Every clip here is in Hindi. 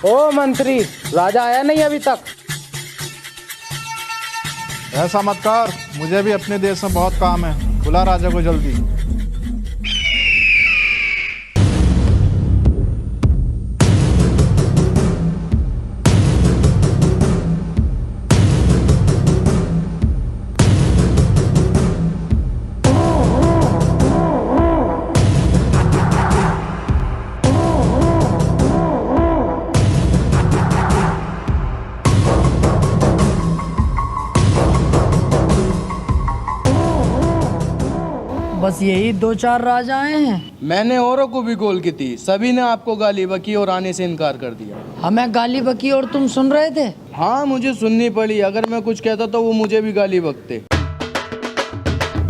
ओ मंत्री, राजा आया नहीं अभी तक? ऐसा मत कर, मुझे भी अपने देश में बहुत काम है। बुला राजा को जल्दी। बस यही 2-4 राजा आए हैं। मैंने औरों को भी कॉल की थी, सभी ने आपको गाली बकी और आने से इनकार कर दिया। हमें गाली बकी और तुम सुन रहे थे? हाँ, मुझे सुननी पड़ी। अगर मैं कुछ कहता तो वो मुझे भी गाली बकते।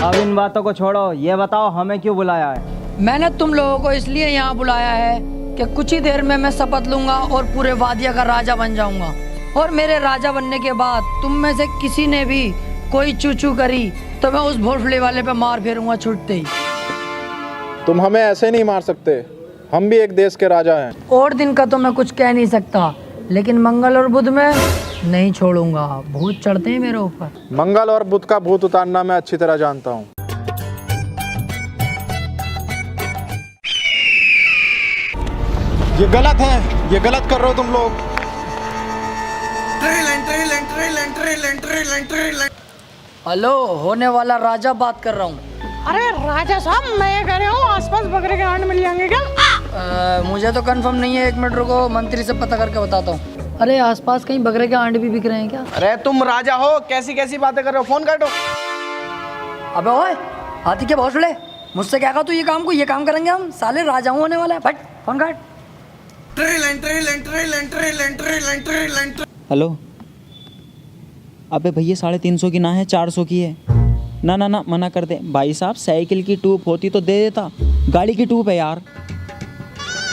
अब इन बातों को छोड़ो, ये बताओ हमें क्यों बुलाया है? मैंने तुम लोगों को इसलिए यहाँ बुलाया है कि कुछ ही देर में मैं शपथ लूंगा और पूरे वादिया का राजा बन जाऊंगा। और मेरे राजा बनने के बाद तुम में से किसी ने भी कोई चूचू करी तो मैं उस भोसले वाले पे मार फेरूंगा छूटते ही। तुम हमें ऐसे नहीं मार सकते, हम भी एक देश के राजा हैं। और दिन का तो मैं कुछ कह नहीं सकता, लेकिन मंगल और बुध में नहीं छोड़ूंगा। भूत चढ़ते हैं मेरे ऊपर। मंगल और बुध का भूत उतारना मैं अच्छी तरह जानता हूँ। ये गलत है, ये गलत कर रहे हो तुम लोग। हेलो, होने वाला राजा बात कर रहा हूँ। अरे राजा साहब, मैं ये कह रहा हूँ आसपास बकरे के अंड मिल जाएंगे क्या? मुझे तो कंफर्म नहीं है, 1 मिनट रुको, मंत्री से पता करके बताता हूँ। अरे आसपास कहीं बकरे के अंडे भी बिक रहे हैं क्या? अरे तुम राजा हो, कैसी कैसी बातें कर रहे हो? फोन काटो। अबे ओए, हाथी के भोसले, मुझसे क्या कहा तू? ये काम करेंगे हम, साले राजा होने वाला है। फट फोन काट। हेलो, अबे भैया 350 की ना है, 400 की है। ना ना ना, मना कर दे भाई साहब। साइकिल की ट्यूब होती तो दे देता, गाड़ी की ट्यूब है यार।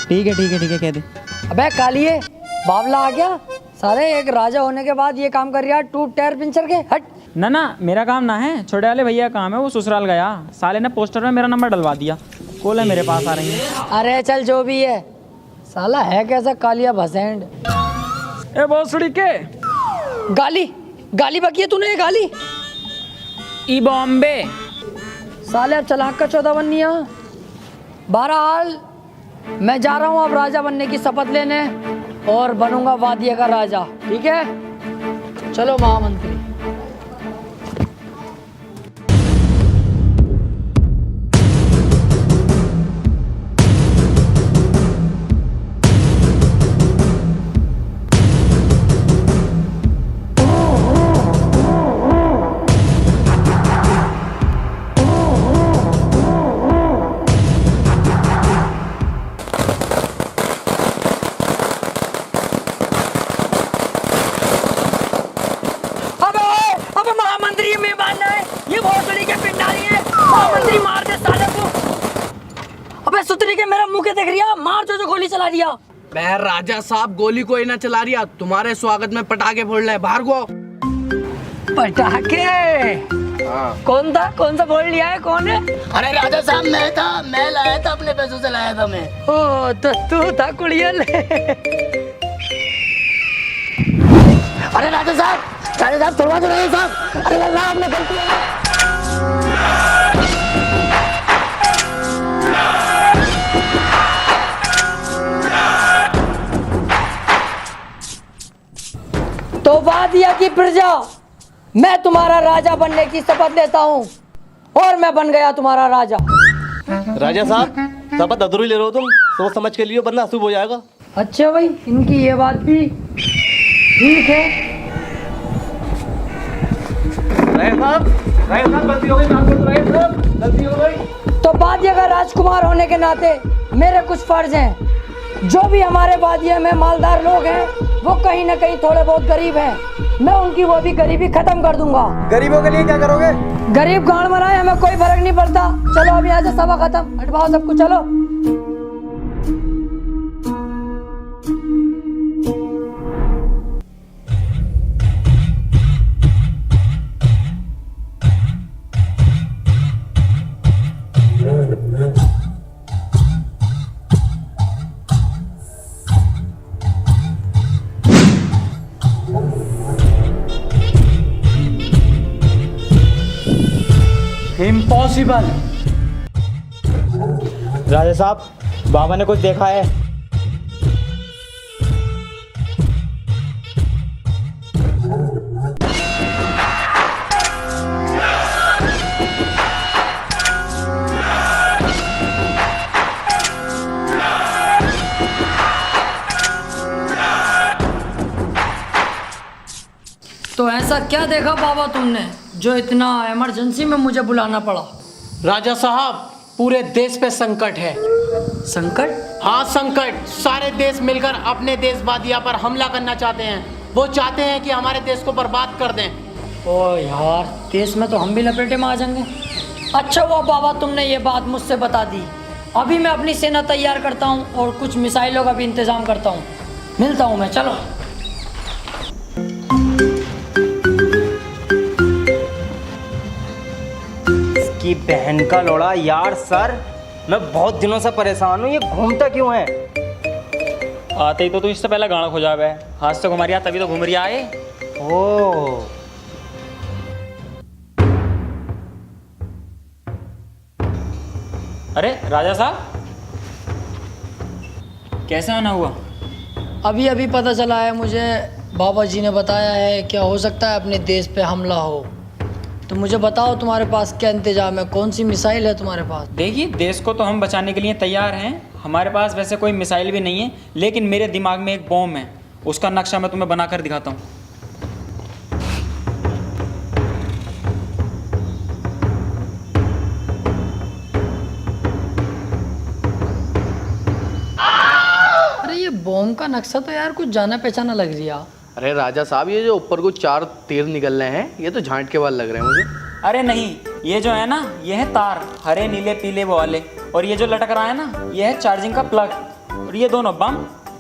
ठीक है ठीक है ठीक है, कह दे। अबे कालिए, बावला आ गया साले। एक राजा होने के बाद ये काम कर रहा है, ट्यूब टायर पंचर के। हट। ना ना, मेरा काम ना है, छोटे वाले भैया का काम है। वो ससुराल गया, साले ने पोस्टर में मेरा नंबर डलवा दिया। कॉल है मेरे पास आ रही है। अरे चल जो भी है, साला है कैसा कालिया भसेंड। ए भोसड़ी के गाली बकी है तूने, ये गाली। ई बॉम्बे साले अब चलाक का 14 बननी है। बहरहाल मैं जा रहा हूँ अब राजा बनने की शपथ लेने, और बनूंगा वादिया का राजा। ठीक है, चलो महामंत्री। सुतरी के मेरा मुंह के देख रिया, मार जो गोली चला दिया। मैं राजा साहब गोली कोई ना चला रिया, तुम्हारे स्वागत में पटाखे फोड़ रहे। बाहर को। पटाखे? कौन सा फोड़ लिया है? कौन है? अरे राजा साहब, मैं लाया था, अपने पैसों से लाया था मैं। ओ तो तू था कुड़ियल। अरे राजा साहब थोड़ा तो राजा साहब। अरे अल्लाह, आपने गलती है। तो वादिया की प्रजा, मैं तुम्हारा राजा बनने की शपथ लेता हूँ, और मैं बन गया तुम्हारा राजा। राजा साहब, शपथ अधूरी ले रहे हो तुम, सोच समझ के लिए, वरना अशुभ हो जाएगा। अच्छा भाई, इनकी ये बात भी ठीक है। गलती हो गई, गलती हो गई। तो वादिया का राजकुमार होने के नाते मेरे कुछ फर्ज हैं। जो भी हमारे वादिया में मालदार लोग हैं, वो कहीं ना कहीं थोड़े बहुत गरीब हैं, मैं उनकी वो भी गरीबी खत्म कर दूंगा। गरीबों के लिए क्या करोगे? गरीब गांड मराए, हमें कोई फर्क नहीं पड़ता। चलो अभी यहाँ से सभा खत्म, हटवाओ सब कुछ, चलो। इम्पॉसिबल। राजा साहब, बाबा ने कुछ देखा है? तो ऐसा क्या देखा बाबा तुमने जो इतना इमरजेंसी में मुझे बुलाना पड़ा? राजा साहब, पूरे देश पे संकट है। संकट? हाँ संकट। सारे देश मिलकर अपने देश वादिया पर हमला करना चाहते हैं। वो चाहते हैं कि हमारे देश को बर्बाद कर दें। ओ यार, देश में तो हम भी लपेटे में आ जाएंगे। अच्छा हुआ बाबा तुमने ये बात मुझसे बता दी। अभी मैं अपनी सेना तैयार करता हूँ और कुछ मिसाइलों का भी इंतजाम करता हूँ। मिलता हूँ मैं, चलो। की बहन का लोड़ा यार। सर, मैं बहुत दिनों से परेशान हूँ, ये घूमता क्यों है? आते ही तो तू इससे पहले गाना खो जावे। हाथ से घुमा रिया तभी तो घूम रिया है। ओ अरे राजा साहब, कैसे आना हुआ? अभी अभी पता चला है मुझे, बाबा जी ने बताया है क्या हो सकता है अपने देश पे हमला हो। तो मुझे बताओ तुम्हारे पास क्या इंतजाम है, कौन सी मिसाइल है तुम्हारे पास? देखिए, देश को तो हम बचाने के लिए तैयार हैं। हमारे पास वैसे कोई मिसाइल भी नहीं है, लेकिन मेरे दिमाग में एक बॉम्ब है। उसका नक्शा मैं तुम्हें बनाकर दिखाता हूँ। अरे ये बॉम्ब का नक्शा तो यार कुछ जाना पहचाना लग रही है। अरे राजा साहब, ये जो ऊपर को 4 तीर निकल रहे हैं, ये तो झांट के बाद लग रहे हैं मुझे। अरे नहीं, ये जो है ना, ये है तार, हरे नीले पीले वो वाले। और ये जो लटक रहा है ना, ये है चार्जिंग का प्लग। और ये दोनों बम,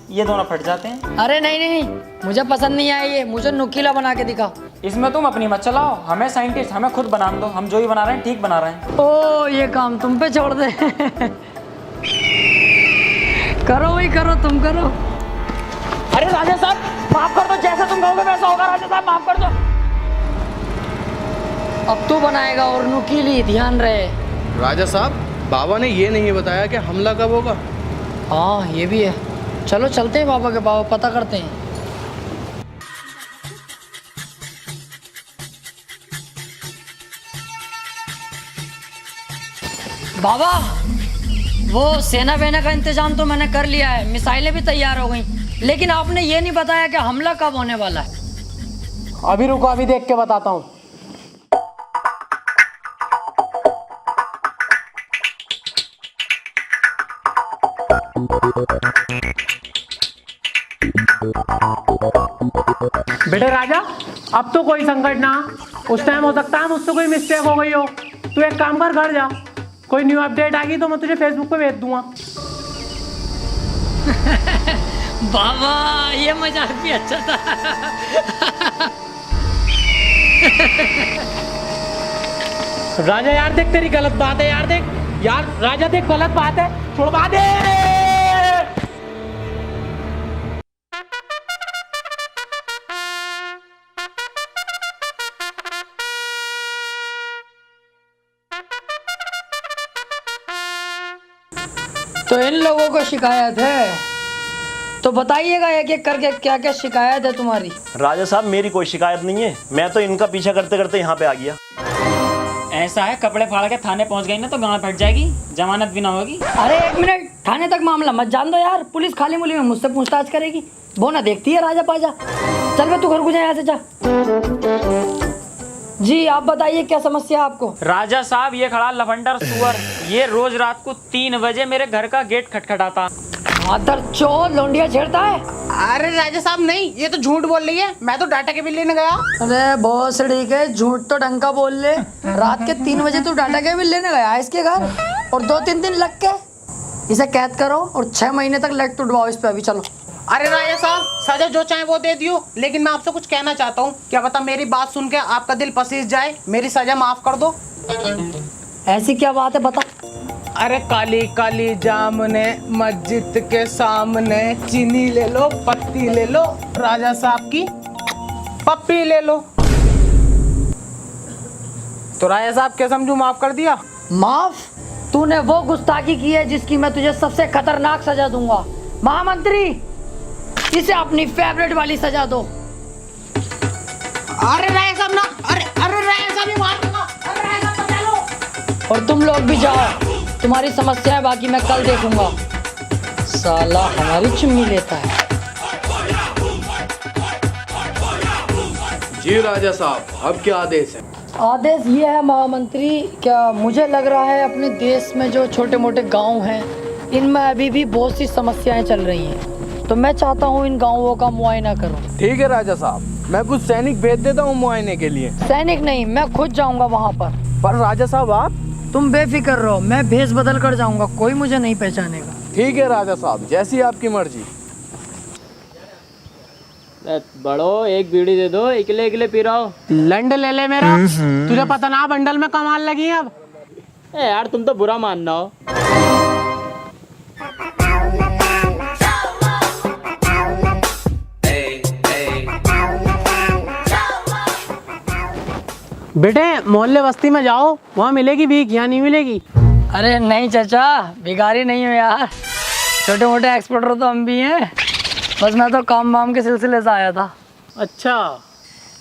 ये दोनों फट जाते हैं। अरे नहीं नहीं नहीं, मुझे पसंद नहीं आया ये। मुझे नुकीला बना के दिखा। इसमें तुम अपनी मत चलाओ, हमें साइंटिस्ट, हमें खुद बनाने दो। हम जो भी बना रहे हैं ठीक बना रहे हैं। ओ, ये काम तुम पे छोड़ दे। करो भाई, करो, तुम करो। अरे राजा साहब, माफ कर दो, जैसा तुम कहोगे वैसा होगा। राजा साहब माफ कर दो। अब तू बनाएगा और नुकीली, ध्यान रहे। राजा साहब, बाबा ने ये नहीं बताया कि हमला कब होगा। हाँ ये भी है। चलो चलते हैं बाबा के पास, पता करते हैं। बाबा, वो सेना वेना का इंतजाम तो मैंने कर लिया है, मिसाइलें भी तैयार हो गई, लेकिन आपने ये नहीं बताया कि हमला कब होने वाला है। अभी रुको, अभी देख के बताता हूँ। बेटे राजा, अब तो कोई संकट ना। उस टाइम हो सकता है मुझसे कोई मिस्टेक हो गई हो। तू एक काम कर, घर जा, कोई न्यू अपडेट आ गई तो मैं तुझे फेसबुक पे भेज दूंगा। बाबा, ये मजाक भी अच्छा था। राजा यार देख, तेरी गलत बात है यार। देख यार, राजा देख, गलत बात है, छुड़वा दे। तो इन लोगों को शिकायत है, तो बताइएगा एक एक करके क्या क्या शिकायत है तुम्हारी। राजा साहब, मेरी कोई शिकायत नहीं है। मैं तो इनका पीछा करते करते यहाँ पे आ गया। ऐसा है, कपड़े फाड़ के थाने पहुंच गई ना तो गांव फट जाएगी, जमानत भी ना होगी। अरे एक मिनट, थाने तक मामला मत जान दो यार। पुलिस खाली मुली में मुझसे पूछताछ करेगी, वो ना देखती है राजा पाजा। चल बे, तू घर को जा, यहाँ से जा। जी आप बताइए क्या समस्या है आपको? राजा साहब, ये खड़ा लफंडर सुअर, ये रोज रात को 3 बजे मेरे घर का गेट खटखटाता। मादर चोद, लौंडिया छेड़ता है। अरे राजा साहब नहीं, ये तो झूठ बोल रही है। मैं तो डाटा केबल लेने गया। अरे बहुत सड़ी के, झूठ तो ढंग का बोल ले। रात के 3 बजे तू डाटा केबल लेने गया है इसके घर, और 2-3 दिन लग के इसे कैद करो और 6 महीने तक लेट टुटवाओ इस पे। अभी चलो। अरे राजा साहब, सजा जो चाहे वो दे दियो, लेकिन मैं आपसे कुछ कहना चाहता हूँ। क्या पता मेरी बात सुन के आपका दिल पसीज जाए, मेरी सजा माफ कर दो। ऐसी क्या बात है, बता। अरे काली काली जामुने मस्जिद के सामने, चीनी ले लो, पत्ती ले लो, राजा साहब की पप्पी ले लो। तो राजा साहब क्या समझू, माफ कर दिया? माफ? तूने वो गुस्ताखी की है जिसकी मैं तुझे सबसे खतरनाक सजा दूंगा। महामंत्री, इसे अपनी फेवरेट वाली सजा दो। अरे राजा साहब ना, अरे राजा साहब ही मार दूंगा। अरे राजा साहब बचा लो। और तुम लोग भी जाओ, तुम्हारी समस्या है बाकी मैं कल देखूंगा। साला हमारी चुम्मी लेता है। जी राजा साहब, अब क्या आदेश है? आदेश ये है महामंत्री, क्या मुझे लग रहा है अपने देश में जो छोटे मोटे गांव हैं इनमें अभी भी बहुत सी समस्याएं चल रही हैं, तो मैं चाहता हूँ इन गांवों का मुआयना करो। ठीक है राजा साहब, मैं कुछ सैनिक भेज देता हूँ मुआयने के लिए। सैनिक नहीं, मैं खुद जाऊंगा वहाँ पर राजा साहब आप? तुम बेफिक्र रहो, मैं भेष बदल कर जाऊंगा, कोई मुझे नहीं पहचानेगा। ठीक है राजा साहब, जैसी आपकी मर्जी। बड़ो एक बीड़ी दे दो, इकले इकले पी रहा हो। लंड ले ले मेरा, तुझे पता ना बंडल में कमाल लगी है अब। ए यार तुम तो बुरा मानना हो। बेटे मोहल्ले बस्ती में जाओ, वहाँ मिलेगी भीख, यहाँ नहीं मिलेगी। अरे नहीं चाचा, भिखारी नहीं हो यार, छोटे मोटे एक्सपोर्टर तो हम भी हैं। बस मैं तो काम वाम के सिलसिले से आया था। अच्छा,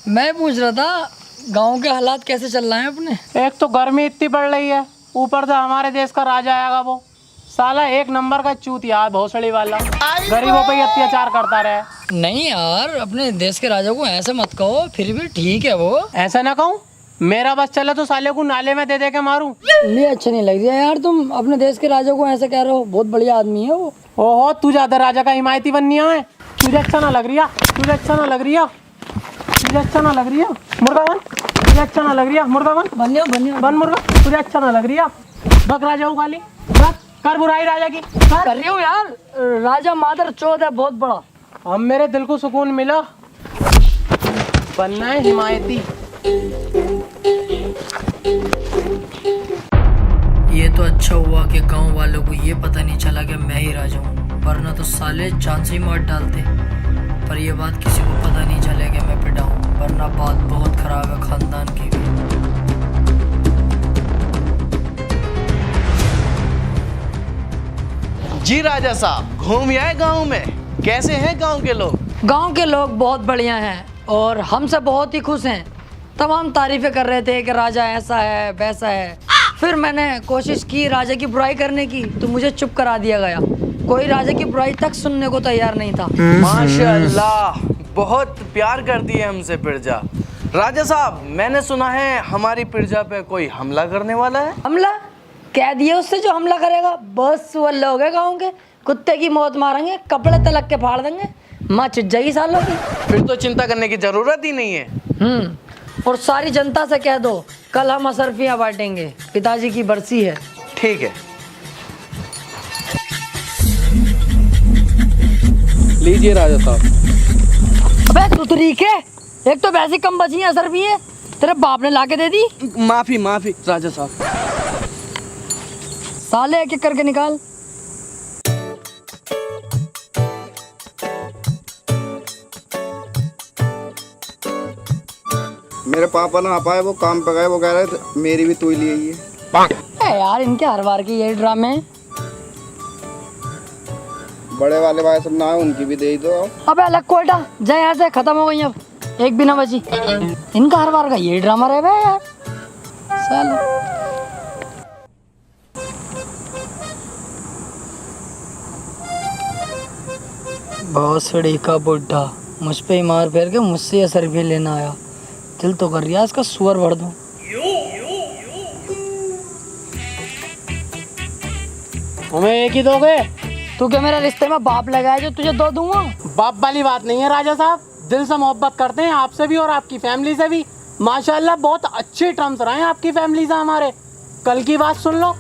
मैं पूछ रहा था गांव के हालात कैसे चल रहे हैं अपने। एक तो गर्मी इतनी पड़ रही है, ऊपर से हमारे देश का राजा आएगा वो साला एक नंबर का चूतिया, भोसड़ी वाला, गरीबों पे अत्याचार करता रहे। नहीं यार, अपने देश के राजा को ऐसे मत कहो, फिर भी ठीक है वो। ऐसा ना कहूँ, मेरा बस चले तो साले को नाले में दे दे के मारूं। ये अच्छा नहीं लग रहा यार, तुम अपने देश के राजा को ऐसे कह रहे हो, बहुत बढ़िया आदमी है वो। ओहो, तू ज्यादा राजा का हिमायती बननी है। तुझे अच्छा ना लग रही है, तुझे अच्छा ना लग रही है, तुझे अच्छा ना लग रही है, मुर्गा बन। तुझे अच्छा ना लग रही है, मुर्गा बन। बन मुर्गा, तुझे अच्छा ना लग रही है, बक राजा को गाली बक, कर बुराई राजा की कर रही हूँ यार, राजा मादर चौथ है बहुत बड़ा। अब मेरे दिल को सुकून मिला, बनना है हिमायती। ये तो अच्छा हुआ कि गांव वालों को ये पता नहीं चला कि मैं ही राजा हूँ, वरना तो साले जान से ही मार डालते। पर ये बात किसी को पता नहीं चले कि मैं पिटा हूँ, वरना बात बहुत खराब है खानदान की भी। जी राजा साहब, घूम आए गांव में, कैसे हैं गांव के लोग? गांव के लोग बहुत बढ़िया हैं और हमसे बहुत ही खुश हैं। तमाम तारीफें कर रहे थे कि राजा ऐसा है वैसा है। फिर मैंने कोशिश की राजा की बुराई करने की, तो मुझे चुप करा दिया गया। कोई राजा की बुराई तक सुनने को तैयार नहीं था। माशाअल्लाह, बहुत प्यार करती है हमसे प्रजा। राजा साहब, मैंने सुना है हमारी प्रजा पे कोई हमला करने वाला है। हमला? कह दिए उससे जो हमला करेगा, बस वो लोग हैं गाँव के, कुत्ते की मौत मारेंगे, कपड़े तलक के फाड़ देंगे, माँ चिट जाएगी सालों की। फिर तो चिंता करने की जरूरत ही नहीं है। और सारी जनता से कह दो कल हम असरफियाँ बांटेंगे, पिताजी की बरसी है। ठीक है, लीजिए राजा साहब। अबे तू तो ठीक है, एक तो वैसी कम बची है असरफियाँ, तेरे बाप ने लाके दे दी। माफी माफी राजा साहब। साले एक एक करके निकाल। मेरे पापा ना आ पाए, वो काम पे गए, वो कह रहे थे मेरी भी तू ही लिए ये। यार इनके हर बार के यही ड्रामे हैं। बड़े वाले भाई सब ना आए, उनकी भी दे ही दो। अबे अलग कोयटा जा यहाँ से, खत्म हो गई अब, एक भी ना बची। इनका हर बार का यही ड्रामा रहे बे यार साले। भोसड़ी का बुढ़ा मुझ पे ही मार फेर के मुझसे असर भी लेना आया। दिल तो कर रिया इसका सुअर भर दूं। हमें एक ही दोगे? तू क्या मेरे रिश्ते में बाप लगाया जो तुझे दो दूंगा? बाप वाली बात नहीं है राजा साहब, दिल से मोहब्बत करते हैं आपसे भी और आपकी फैमिली से भी। माशाल्लाह बहुत अच्छे टर्म्स रहे हैं आपकी फैमिली से हमारे। कल की बात सुन लो,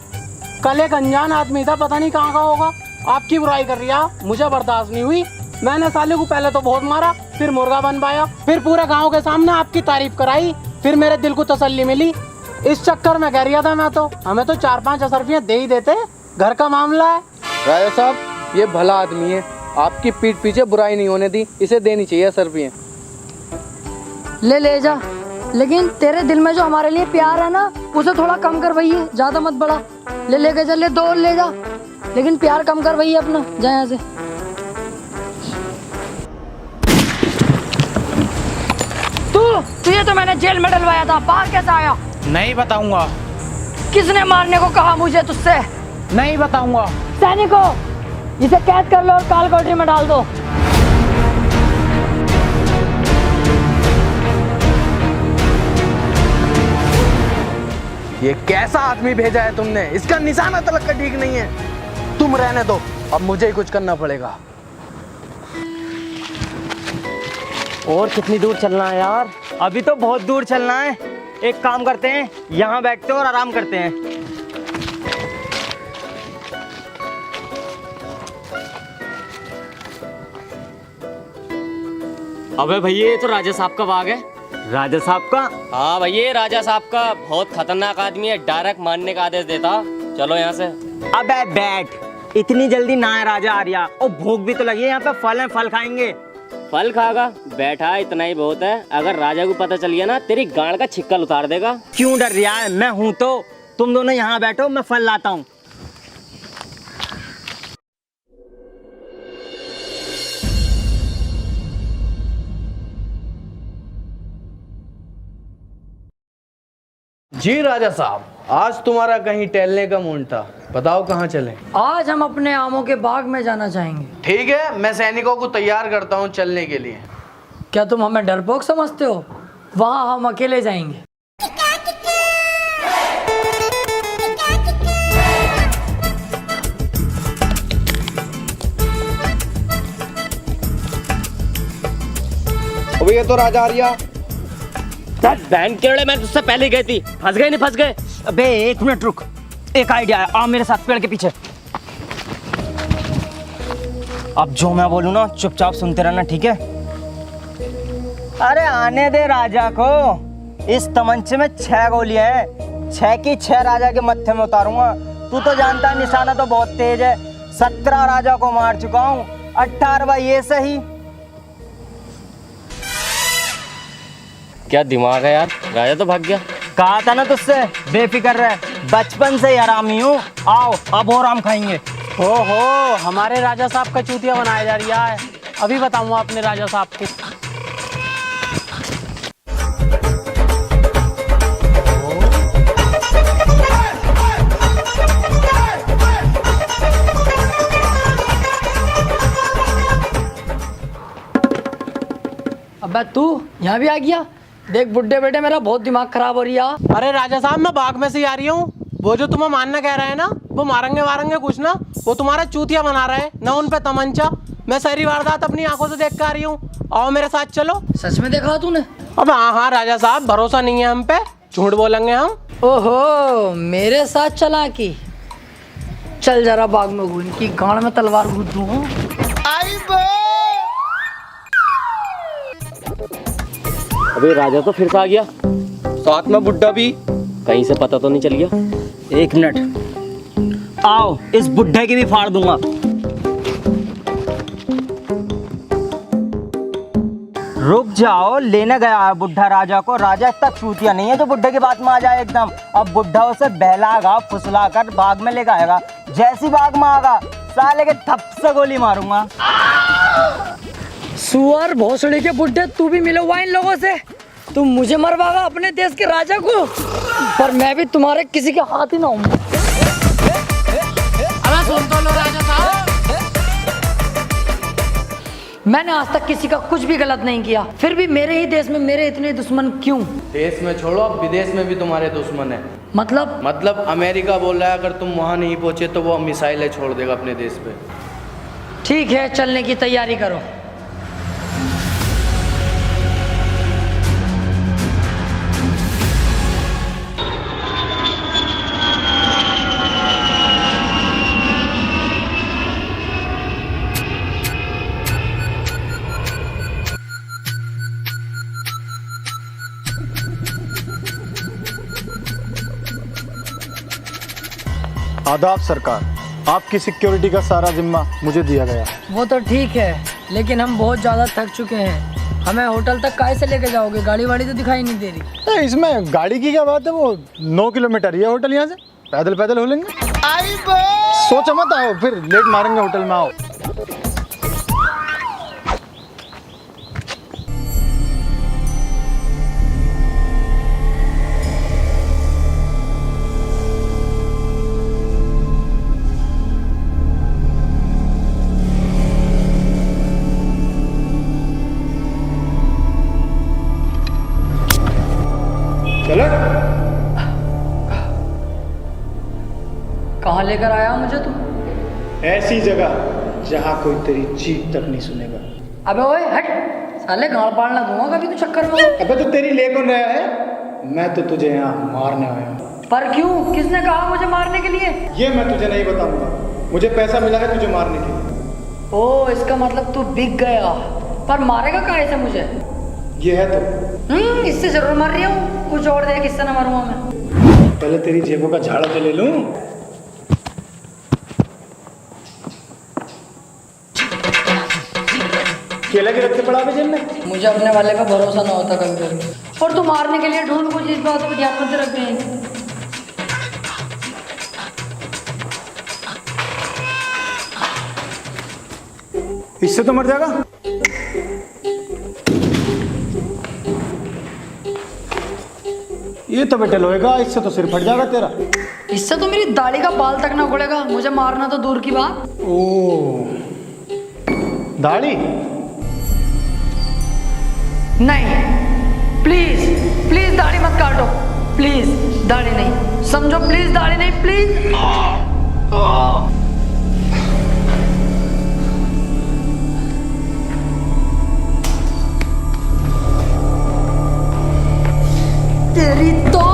कल एक अनजान आदमी था, पता नहीं कहाँ का होगा, आपकी बुराई कर रिया, मुझे बर्दाश्त नहीं हुई। मैंने साले को पहले तो बहुत मारा, फिर मुर्गा बन पाया, फिर पूरे गांव के सामने आपकी तारीफ कराई, फिर मेरे दिल को तसल्ली मिली। इस चक्कर में कह रिया था मैं तो, हमें तो 4-5 असरफियाँ दे ही देते, घर का मामला है। राजा साहब, ये भला आदमी है, आपकी पीठ पीछे बुराई नहीं होने दी, इसे देनी चाहिए असरफियाँ। ले जा, लेकिन तेरे दिल में जो हमारे लिए प्यार है ना, उसे थोड़ा कम कर भैया, ज्यादा मत बढ़ा। लेके चल, ले 2 और ले जा, लेकिन प्यार कम कर भैया अपना, जा यहाँ से। तुझे तो मैंने जेल में डलवाया था, बाहर कैसे आया? नहीं बताऊंगा। किसने मारने को कहा मुझे तुझसे? नहीं बताऊंगा। सैनिकों, इसे कैद कर लो और काल कोठरी में डाल दो। ये कैसा आदमी भेजा है तुमने? इसका निशाना तलक का ठीक नहीं है। तुम रहने दो, अब मुझे ही कुछ करना पड़ेगा। और कितनी दूर चलना है यार? अभी तो बहुत दूर चलना है। एक काम करते हैं, यहाँ बैठते हैं और आराम करते हैं। अबे भैया, ये तो राजा साहब का बाग है। राजा साहब का? हाँ भैया, राजा साहब का बहुत खतरनाक आदमी है, डायरेक्ट मारने का आदेश देता। चलो यहाँ से। अबे बैठ, इतनी जल्दी ना है राजा आर्या, और भूख भी तो लगी है। यहाँ पे फल है, फल खाएंगे। फल खागा? बैठा, इतना ही बहुत है। अगर राजा को पता चल गया ना, तेरी गांड का छिक्कल उतार देगा। क्यों डर रहा है? मैं हूं तो। तुम दोनों यहाँ बैठो, मैं फल लाता हूँ। जी राजा साहब, आज तुम्हारा कहीं टहलने का मूड था, बताओ कहाँ चलें? आज हम अपने आमों के बाग में जाना चाहेंगे। ठीक है, मैं सैनिकों को तैयार करता हूँ चलने के लिए। क्या तुम हमें डरपोक समझते हो? वहाँ हम अकेले जाएंगे। अबे ये तो राजा आर्या। बहन केवड़े, मैं तुझसे पहले गई थी। फंस गए नहीं फंस गए? अबे 1 मिनट रुक, एक आइडिया है। आ मेरे साथ पेड़ के पीछे। अब जो मैं बोलूँ ना, चुपचाप सुनते रहना, ठीक है? अरे आने दे राजा को। इस तमंचे में 6 गोलियां हैं, 6 की 6 राजा के मत्थे में उतारूंगा। तू तो जानता है निशाना तो बहुत तेज है। 17 राजा को मार चुका हूँ, 18वां ये सही। क्या दिमाग है यार, राजा तो भाग गया। कहा था ना तुझसे, बेफिक्र रह, बचपन से ही आरामी हूँ। आओ अब और आम खाएंगे। ओहो, हमारे राजा साहब का चूतिया बनाया जा रहा है। अभी बताऊंगा अपने राजा साहब को। अबे तू यहाँ भी आ गया? देख बुड्ढे बेटे, मेरा बहुत दिमाग खराब हो रही है। अरे राजा साहब, मैं बाग में से ही आ रही हूँ। वो जो तुम्हें मारना कह रहे हैं ना, वो मारेंगे वारेंगे कुछ ना, वो तुम्हारा चूतिया बना रहे हैं ना, उन पे तमंचा। मैं सारी वारदात अपनी आंखों से देख कर आ रही हूँ। आओ मेरे साथ चलो। सच में देखा तूने? अब हाँ राजा साहब, भरोसा नहीं है हम पे, झूठ बोलेंगे हम। ओहो, मेरे साथ चला की? चल जरा बाग में घूम, इनकी गांड में तलवार घुस दूं। अबे राजा तो फिर से आ गया, साथ में बुड्ढा भी। कहीं से पता तो नहीं चल गया? 1 मिनट, आओ इस बुड्ढे की भी फाड़ दूंगा। रुक जाओ, लेने गया है बुड्ढा राजा को। राजा इतना चूतिया नहीं है जो बुड्ढे की बात में आ जाए एकदम। अब बुड्ढा उसे बहलागा, फुसला कर बाग में ले आएगा। जैसी बाग में आगा, साले के थप से गोली मारूंगा। सुअर भोसड़ी के बुड्ढे, तू भी मिला हुआ इन लोगों से? तुम मुझे मरवागा अपने देश के राजा को, पर मैं भी तुम्हारे किसी के हाथ ही ना हूँ। अबे सुन तो लो राजा साहब, मैंने आज तक किसी का कुछ भी गलत नहीं किया, फिर भी मेरे ही देश में मेरे इतने दुश्मन क्यों? देश में छोड़ो, अब विदेश में भी तुम्हारे दुश्मन है। मतलब अमेरिका बोल रहा है अगर तुम वहाँ नहीं पहुँचे तो वो मिसाइलें छोड़ देगा अपने देश पे। ठीक है, चलने की तैयारी करो। आदाब सरकार, आपकी सिक्योरिटी का सारा जिम्मा मुझे दिया गया। वो तो ठीक है, लेकिन हम बहुत ज़्यादा थक चुके हैं। हमें होटल तक काहे से लेके जाओगे? गाड़ी वाड़ी तो दिखाई नहीं दे रही। इसमें गाड़ी की क्या बात है, वो 9 किलोमीटर ये होटल यहाँ से, पैदल पैदल हो लेंगे। सोचो मत, आओ फिर लेट मारेंगे होटल में, आओ। चलो। कहाँ लेकर आया मुझे तू? ऐसी जगह जहाँ कोई तेरी चीख तक नहीं सुनेगा। अबे ओए हट, साले गाड़ पाड़ ना दूंगा कभी तू चक्कर में। अबे तो तेरी ले कौन रहा है? मैं तो तुझे यहाँ मारने आया हूँ। पर क्यों? किसने कहा मुझे मारने के लिए? ये मैं तुझे नहीं बताऊंगा, मुझे पैसा मिला है तुझे मारने के लिए। ओ, इसका मतलब तू बिक गया। पर मारेगा काहे से मुझे? ये है तो। इससे जरूर मर रही हूँ, कुछ और दे, किससे ना मरूंगा मैं। पहले तेरी जेबों का झाड़ा तो ले लूं। केला के रखते पड़ा जेब में। मुझे अपने वाले का भरोसा ना होता कभी कभी। और तू मारने के लिए ढूंढ कुछ, इस बात को ध्यान में रख रहे हैं। इससे तो मर जाएगा। ये तो बेटे लोएगा, इससे तो सिर फट जाएगा तेरा। इससे तो मेरी दाढ़ी का बाल तक ना उड़ेगा, मुझे मारना तो दूर की बात। ओ, दाढ़ी? नहीं, प्लीज प्लीज दाढ़ी मत काटो, प्लीज दाढ़ी नहीं, समझो, प्लीज दाढ़ी नहीं, प्लीज। तेरी तो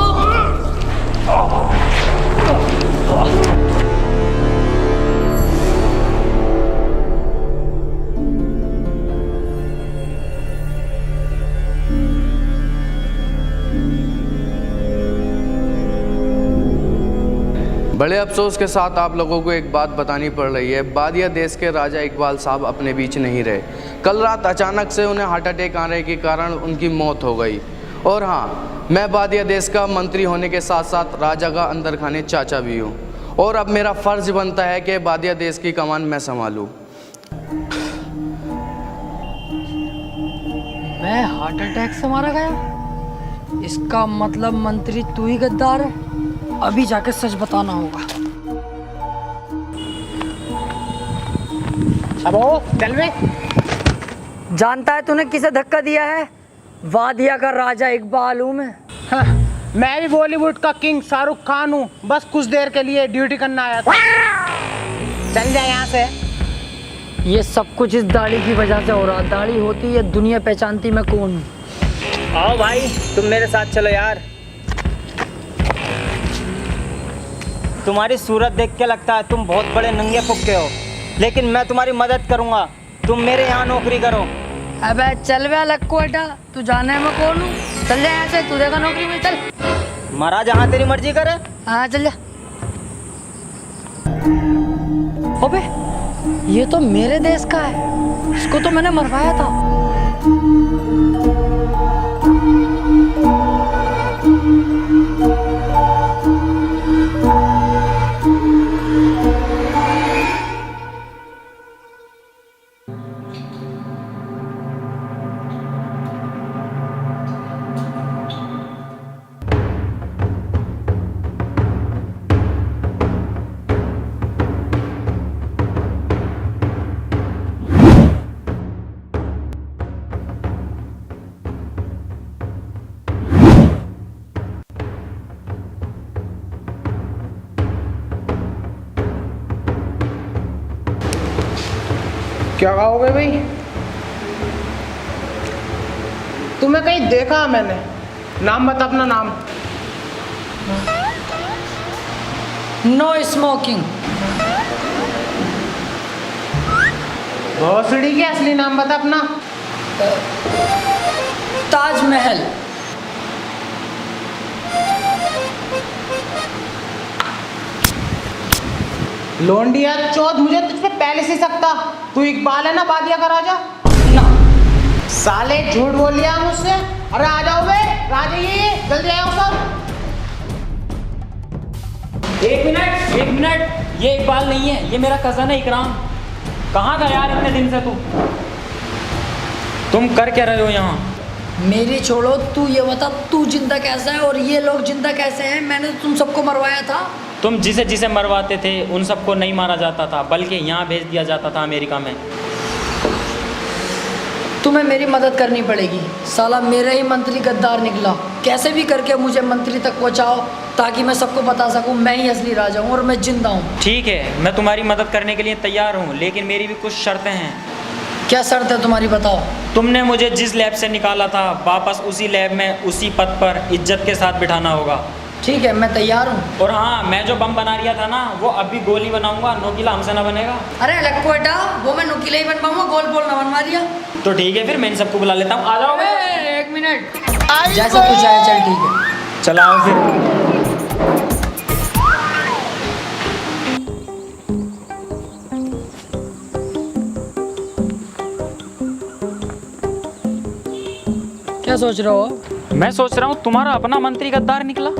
बड़े अफसोस के साथ आप लोगों को एक बात बतानी पड़ रही है। बादिया देश के राजा इकबाल साहब अपने बीच नहीं रहे। कल रात अचानक से उन्हें हार्ट अटैक आने के कारण उनकी मौत हो गई। और हाँ, मैं बादिया देश का मंत्री होने के साथ साथ राजा का अंदर खाने चाचा भी हूँ, और अब मेरा फ़र्ज़ बनता है कि बादिया देश की कमान मैं संभालूँ। मैं हार्ट अटैक से मारा गया? इसका मतलब मंत्री तू ही गद्दार है। अभी जाके सच बताना होगा। अब चल बे। जानता है तूने किसे धक्का दिया है? वादिया का राजा इकबाल हूँ मैं। हाँ, मैं भी बॉलीवुड का किंग शाहरुख खान हूँ, बस कुछ देर के लिए ड्यूटी करना आया था। चल जा यहाँ से। ये सब कुछ इस दाढ़ी की वजह से हो रहा। दाढ़ी होती ये दुनिया पहचानती मैं कौन हूँ। आओ भाई, तुम मेरे साथ चलो यार। तुम्हारी सूरत देख के लगता है तुम बहुत बड़े नंगे फुक्के हो, लेकिन मैं तुम्हारी मदद करूंगा। तुम मेरे यहाँ नौकरी करो। अबे चल बे लक्को बेटा, तू जाने मैं कौन हूँ? चल जा यहाँ से, तू देगा नौकरी में। चल महाराज, जहाँ तेरी मर्जी करे। हाँ चल जा। अबे ये तो मेरे देश का है, इसको तो मैंने मरवाया था। क्या कहोगे भाई? तुम्हें कहीं देखा मैंने। नाम बता अपना नाम। No smoking. भोसड़ी के असली नाम बता अपना। ताजमहल। लोंडिया चौथ, मुझे तुझ पे पहले से सकता। तू इकबाल है ना, बादिया का राजा? ना, साले झूठ बोल लिया मुझसे। अरे आ जाओ बे, राजा ये जल्दी आओ सब। एक मिनट, ये इकबाल नहीं है, ये मेरा कज़न है इकराम। कहाँ गया यार इतने दिन से तू? तुम कर क्या रहे हो यहाँ? मेरी छोड़ो, तू ये बता तू जिंदा कैसा है और ये लोग जिंदा कैसे हैं? मैंने तुम सबको मरवाया था। तुम जिसे जिसे मरवाते थे उन सबको नहीं मारा जाता था, बल्कि यहाँ भेज दिया जाता था अमेरिका में। तुम्हें मेरी मदद करनी पड़ेगी। साला मेरा ही मंत्री गद्दार निकला। कैसे भी करके मुझे मंत्री तक पहुँचाओ ताकि मैं सबको बता सकूँ मैं ही असली राजा हूँ और मैं जिंदा हूँ। ठीक है, मैं तुम्हारी मदद करने के लिए तैयार हूँ, लेकिन मेरी भी कुछ शर्तें हैं। क्या शर्त है तुम्हारी, बताओ। तुमने मुझे जिस लैब से निकाला था वापस उसी लैब में उसी पद पर इज्जत के साथ बिठाना होगा। ठीक है, मैं तैयार हूँ। और हाँ, मैं जो बम बना रहा था ना, वो अभी गोली बनाऊंगा, नोकीला हमसे ना बनेगा। अरे लक्को बेटा, वो मैं नुकीला ही बन पाऊंगा, गोल बोल ना बनवा दिया। तो ठीक है, फिर मैं इन सबको बुला लेता हूँ। आ जाओ। एक मिनट, जैसा तू चाहे, चल ठीक है। चलाओ फिर। क्या सोच रहे हो? मैं सोच रहा हूँ तुम्हारा अपना मंत्री गद्दार निकला।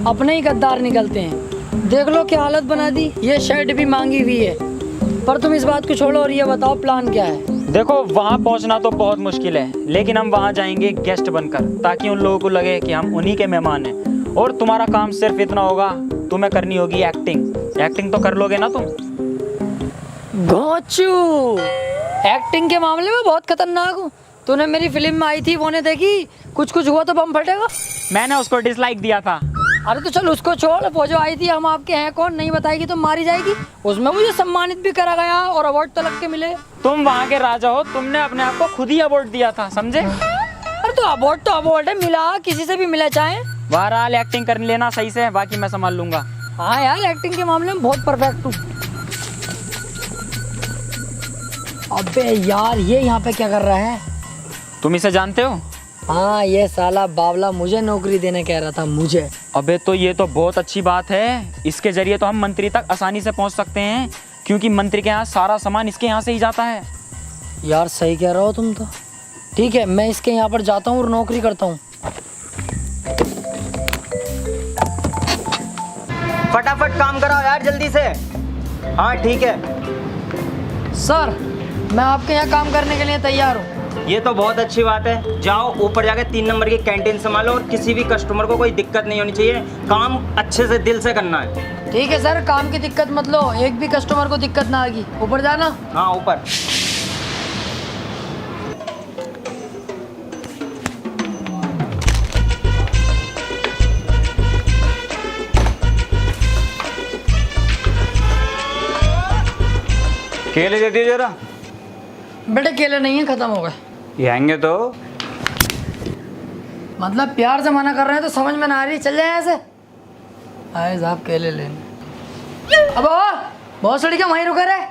अपने ही गद्दार निकलते हैं। देख लो क्या हालत बना दी। ये शर्ट भी मांगी हुई है। पर तुम इस बात को छोड़ो और ये बताओ प्लान क्या है? देखो, वहाँ पहुँचना तो बहुत मुश्किल है, लेकिन हम वहाँ जाएंगे गेस्ट बनकर, ताकि उन लोगों को लगे कि हम उन्हीं के मेहमान हैं। और तुम्हारा काम सिर्फ इतना होगा, तुम्हें करनी होगी एक्टिंग। एक्टिंग तो कर लोगे ना तुम? घोंचू, एक्टिंग के मामले में बहुत खतरनाक हूँ। तूने मेरी फिल्म में आई थी, वो ने देखी? कुछ कुछ हुआ तो बम फटेगा। मैंने उसको डिसलाइक दिया था। अरे तो चल उसको छोड़, वो जो आई थी हम आपके हैं कौन नहीं बताएगी तो मारी जाएगी। उसमें मुझे सम्मानित भी करा गया और अवार्ड तक के मिले। तुम वहाँ के राजा हो, तुमने अपने आप को खुद ही अवार्ड दिया था, समझे? अरे तो अवार्ड है, मिला किसी से भी मिला चाहे। बहरहाल एक्टिंग कर लेना सही से, बाकी मैं संभाल लूंगा। हाँ यार, एक्टिंग के मामले में बहुत परफेक्ट हूँ। अबे यार, ये यहाँ पे क्या कर रहा है? तुम इसे जानते हो? हाँ, ये साला बावला मुझे नौकरी देने कह रहा था, मुझे। अबे तो ये तो बहुत अच्छी बात है। इसके जरिए तो हम मंत्री तक आसानी से पहुंच सकते हैं, क्योंकि मंत्री के यहाँ सारा सामान इसके यहाँ से ही जाता है। यार सही कह रहे हो तुम तो। ठीक है, मैं इसके यहाँ पर जाता हूँ और नौकरी करता हूँ। फटाफट काम कराओ यार, जल्दी से। हाँ ठीक है सर, मैं आपके यहाँ काम करने के लिए तैयार हूँ। ये तो बहुत अच्छी बात है। जाओ ऊपर जाके 3 नंबर की कैंटीन संभालो और किसी भी कस्टमर को कोई दिक्कत नहीं होनी चाहिए। काम अच्छे से दिल से करना है। ठीक है सर, काम की दिक्कत मत लो, एक भी कस्टमर को दिक्कत ना आएगी। ऊपर जाना। हाँ ऊपर। केले दे दिए जरा। बेटे केले नहीं है, खत्म हो गए। ये आएंगे तो मतलब प्यार से मना कर रहे हैं तो समझ में ना आ रही। चल जाए ऐसे। आए साहब केले लेने। अब बहुत सड़ी क्या वहीं रुके रहे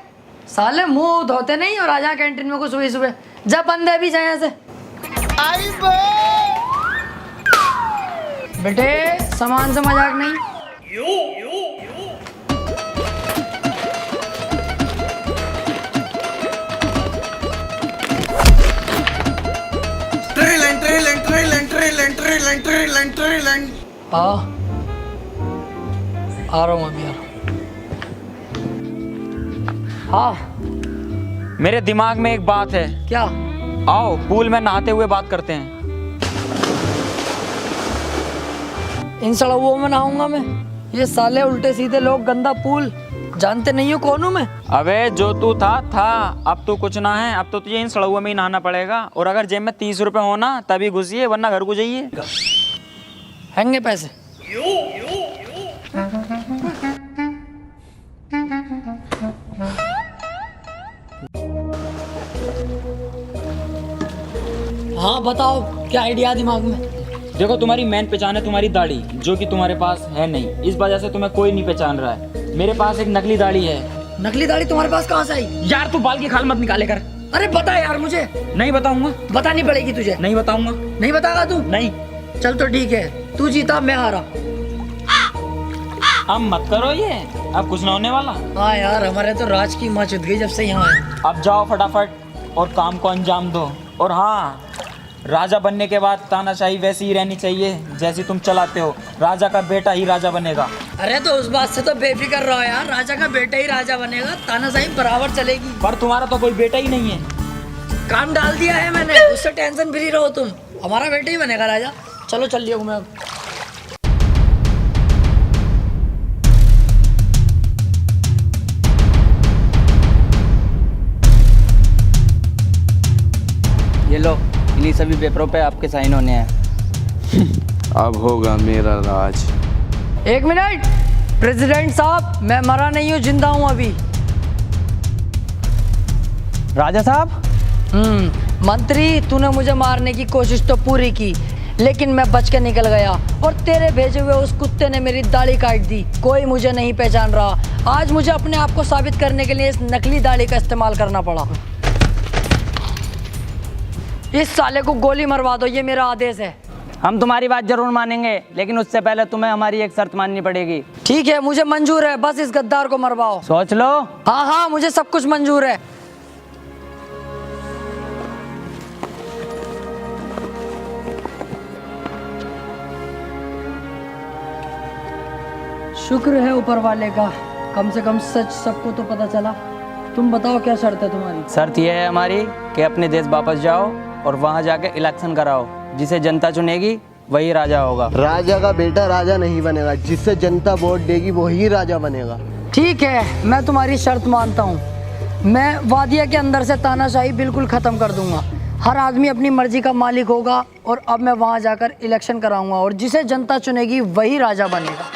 साले, मुंह धोते नहीं और आ जा कैंटीन में को सुबह सुबह। जब बंदे भी जाए ऐसे। बेटे सामान से मजाक नहीं। आ रहा हूँ अभी, आ रहा हूँ। हाँ मेरे दिमाग में एक बात है। क्या? आओ पूल में नहाते हुए बात करते हैं। इन सड़कों में नहाऊंगा मैं? ये साले उल्टे सीधे लोग, गंदा पूल। जानते नहीं हो कौन हूँ मैं? अबे जो तू था अब तू कुछ ना है। अब तो तुझे इन सड़कों में ही नहाना पड़ेगा। और अगर जेब में 30 रुपए हो ना तभी घुसिए, वरना घर को जाइए। हैंगे पैसे। हाँ बताओ, क्या आइडिया दिमाग में? देखो, तुम्हारी मेन पहचान है तुम्हारी दाढ़ी, जो कि तुम्हारे पास है नहीं। इस वजह से तुम्हें कोई नहीं पहचान रहा है। मेरे पास एक नकली दाढ़ी है। नकली दाढ़ी तुम्हारे पास कहाँ से आई? यार तू बाल की खाल मत निकाले कर। अरे बता यार मुझे। नहीं बताऊंगा। बतानी पड़ेगी तुझे। नहीं बताऊंगा। नहीं बताएगा तू? नहीं। चल तो ठीक है, तू जीता मैं हारा। अब मत करो ये, अब कुछ ना होने वाला। हाँ यार, हमारे तो राज की माँ चुद गई जब से यहाँ आए। अब जाओ फटाफट और काम को अंजाम दो। और हाँ, राजा बनने के बाद तानाशाही वैसी ही रहनी चाहिए जैसी तुम चलाते हो। राजा का बेटा ही राजा बनेगा। अरे तो उस बात से तो बेफिक्र रहो यार, राजा का बेटा ही राजा बनेगा, तानाशाही बराबर चलेगी। पर तुम्हारा तो कोई बेटा ही नहीं है। काम डाल दिया है मैंने, उससे टेंशन फ्री रहो तुम, हमारा बेटा ही बनेगा राजा। चलो चल लियो मैं। ये लो, इन्हीं सभी पेपरों पे आपके साइन होने हैं। अब होगा मेरा राज। एक मिनट प्रेसिडेंट साहब, मैं मरा नहीं हूँ, जिंदा हूँ अभी। राजा साहब, मंत्री, तूने मुझे मारने की कोशिश तो पूरी की, लेकिन मैं बच के निकल गया और तेरे भेजे हुए उस कुत्ते ने मेरी दाढ़ी काट दी। कोई मुझे नहीं पहचान रहा। आज मुझे अपने आप को साबित करने के लिए इस नकली दाढ़ी का इस्तेमाल करना पड़ा। इस साले को गोली मरवा दो, ये मेरा आदेश है। हम तुम्हारी बात जरूर मानेंगे, लेकिन उससे पहले तुम्हें हमारी एक शर्त माननी पड़ेगी। ठीक है, मुझे मंजूर है, बस इस गद्दार को मरवाओ। सोच लो। हाँ हाँ, मुझे सब कुछ मंजूर है। शुक्र है ऊपर वाले का, कम से कम सच सबको तो पता चला। तुम बताओ क्या शर्त है तुम्हारी? शर्त यह है हमारी कि अपने देश वापस जाओ और वहाँ जाके इलेक्शन कराओ। जिसे जनता चुनेगी वही राजा होगा। राजा का बेटा राजा नहीं बनेगा, जिससे जनता वोट देगी वही राजा बनेगा। ठीक है, मैं तुम्हारी शर्त मानता हूँ। मैं वादिया के अंदर से तानाशाही बिल्कुल ख़त्म कर दूंगा। हर आदमी अपनी मर्जी का मालिक होगा और अब मैं वहाँ जाकर इलेक्शन कराऊंगा और जिसे जनता चुनेगी वही राजा बनेगा।